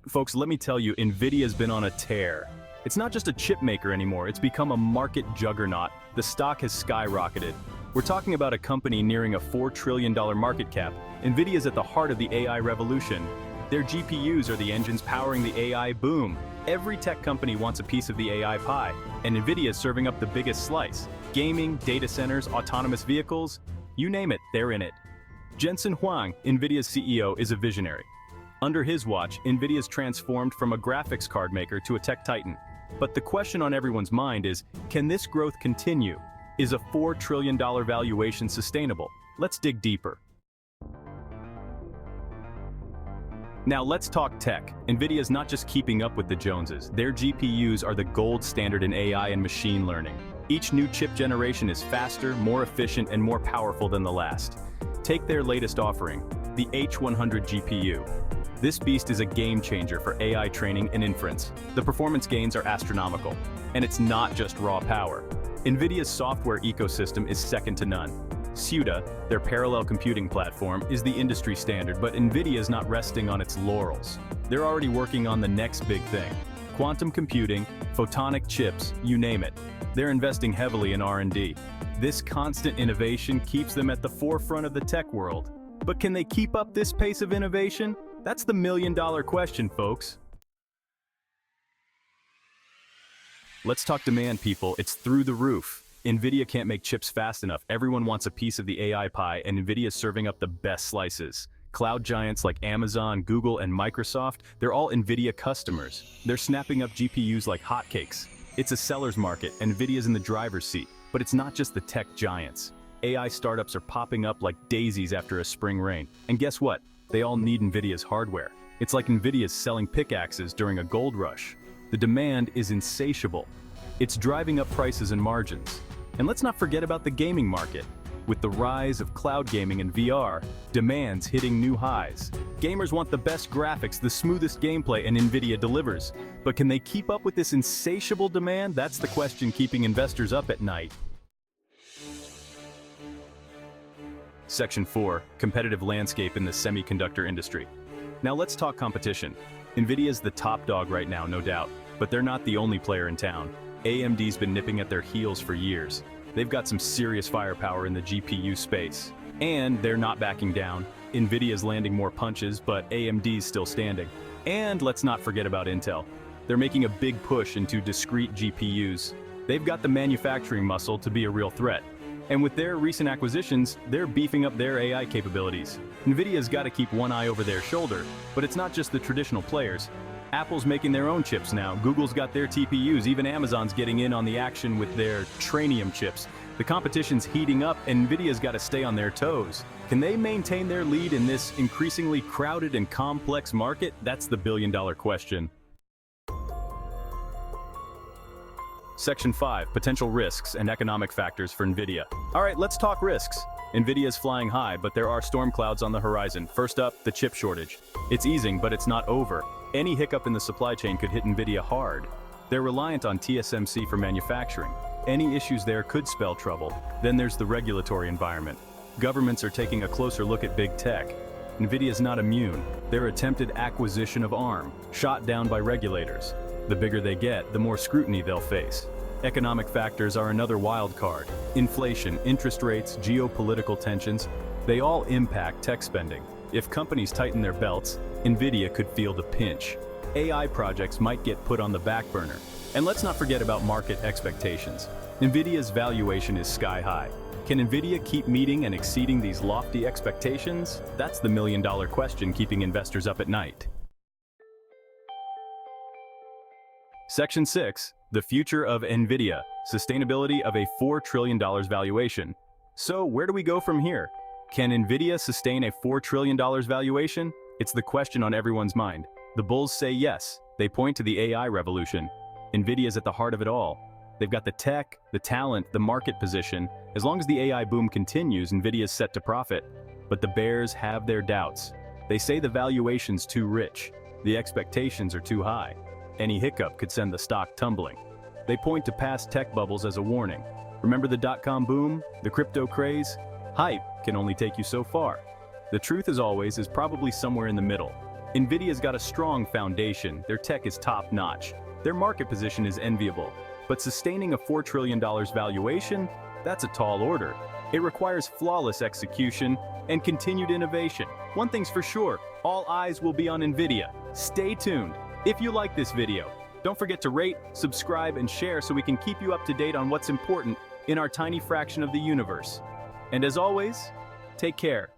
Folks, let me tell you, Nvidia's been on a tear. It's not just a chip maker anymore, it's become a market juggernaut. The stock has skyrocketed. We're talking about a company nearing a $4 trillion market cap. Nvidia's at the heart of the AI revolution. Their GPUs are the engines powering the AI boom. Every tech company wants a piece of the AI pie, and Nvidia's serving up the biggest slice. Gaming, data centers, autonomous vehicles, you name it, they're in it. Jensen Huang, Nvidia's CEO, is a visionary. Under his watch, Nvidia's transformed from a graphics card maker to a tech titan. But the question on everyone's mind is, can this growth continue? Is a $4 trillion valuation sustainable? Let's dig deeper. Now let's talk tech. Nvidia's not just keeping up with the Joneses. Their GPUs are the gold standard in AI and machine learning. Each new chip generation is faster, more efficient, and more powerful than the last. Take their latest offering, the H100 GPU. This beast is a game changer for AI training and inference. The performance gains are astronomical. And it's not just raw power. Nvidia's software ecosystem is second to none. CUDA, their parallel computing platform, is the industry standard, but Nvidia is not resting on its laurels. They're already working on the next big thing. Quantum computing, photonic chips, you name it. They're investing heavily in R&D. This constant innovation keeps them at the forefront of the tech world. But can they keep up this pace of innovation? That's the million-dollar question, folks. Let's talk demand, people. It's through the roof. Nvidia can't make chips fast enough. Everyone wants a piece of the AI pie, and Nvidia's serving up the best slices. Cloud giants like Amazon, Google, and Microsoft, they're all Nvidia customers. They're snapping up GPUs like hotcakes. It's a seller's market, and Nvidia's in the driver's seat. But it's not just the tech giants. AI startups are popping up like daisies after a spring rain. And guess what? They all need Nvidia's hardware. It's like Nvidia's selling pickaxes during a gold rush. The demand is insatiable. It's driving up prices and margins. And let's not forget about the gaming market. With the rise of cloud gaming and VR, demand's hitting new highs. Gamers want the best graphics, the smoothest gameplay, and Nvidia delivers. But can they keep up with this insatiable demand? That's the question keeping investors up at night. Section 4, Competitive Landscape in the Semiconductor Industry. Now let's talk competition. Nvidia's the top dog right now, no doubt, but they're not the only player in town. AMD's been nipping at their heels for years. They've got some serious firepower in the GPU space. And they're not backing down. Nvidia's landing more punches, but AMD's still standing. And let's not forget about Intel. They're making a big push into discrete GPUs. They've got the manufacturing muscle to be a real threat. And with their recent acquisitions, they're beefing up their AI capabilities. Nvidia's got to keep one eye over their shoulder, but it's not just the traditional players. Apple's making their own chips now, Google's got their TPUs, even Amazon's getting in on the action with their Trainium chips. The competition's heating up, and Nvidia's got to stay on their toes. Can they maintain their lead in this increasingly crowded and complex market? That's the billion-dollar question. Section 5, Potential Risks and Economic Factors for Nvidia. Alright, let's talk risks. Nvidia's flying high, but there are storm clouds on the horizon. First up, the chip shortage. It's easing, but it's not over. Any hiccup in the supply chain could hit Nvidia hard. They're reliant on TSMC for manufacturing. Any issues there could spell trouble. Then there's the regulatory environment. Governments are taking a closer look at big tech. Nvidia's not immune. Their attempted acquisition of ARM, shot down by regulators. The bigger they get, the more scrutiny they'll face. Economic factors are another wild card. Inflation, interest rates, geopolitical tensions, they all impact tech spending. If companies tighten their belts, Nvidia could feel the pinch. AI projects might get put on the back burner. And let's not forget about market expectations. Nvidia's valuation is sky high. Can Nvidia keep meeting and exceeding these lofty expectations? That's the million-dollar question keeping investors up at night. Section 6, The Future of Nvidia, Sustainability of a $4 trillion valuation. So where do we go from here? Can Nvidia sustain a $4 trillion valuation? It's the question on everyone's mind. The bulls say yes. They point to the AI revolution. Nvidia's at the heart of it all. They've got the tech, the talent, the market position. As long as the AI boom continues, Nvidia's set to profit. But the bears have their doubts. They say the valuation's too rich. The expectations are too high. Any hiccup could send the stock tumbling. They point to past tech bubbles as a warning. Remember the dot-com boom, the crypto craze? Hype can only take you so far. The truth, as always, is probably somewhere in the middle. Nvidia's got a strong foundation, their tech is top-notch, their market position is enviable. But sustaining a $4 trillion valuation, that's a tall order. It requires flawless execution and continued innovation. One thing's for sure, all eyes will be on Nvidia. Stay tuned. If you like this video, don't forget to rate, subscribe, and share so we can keep you up to date on what's important in our tiny fraction of the universe. And as always, take care.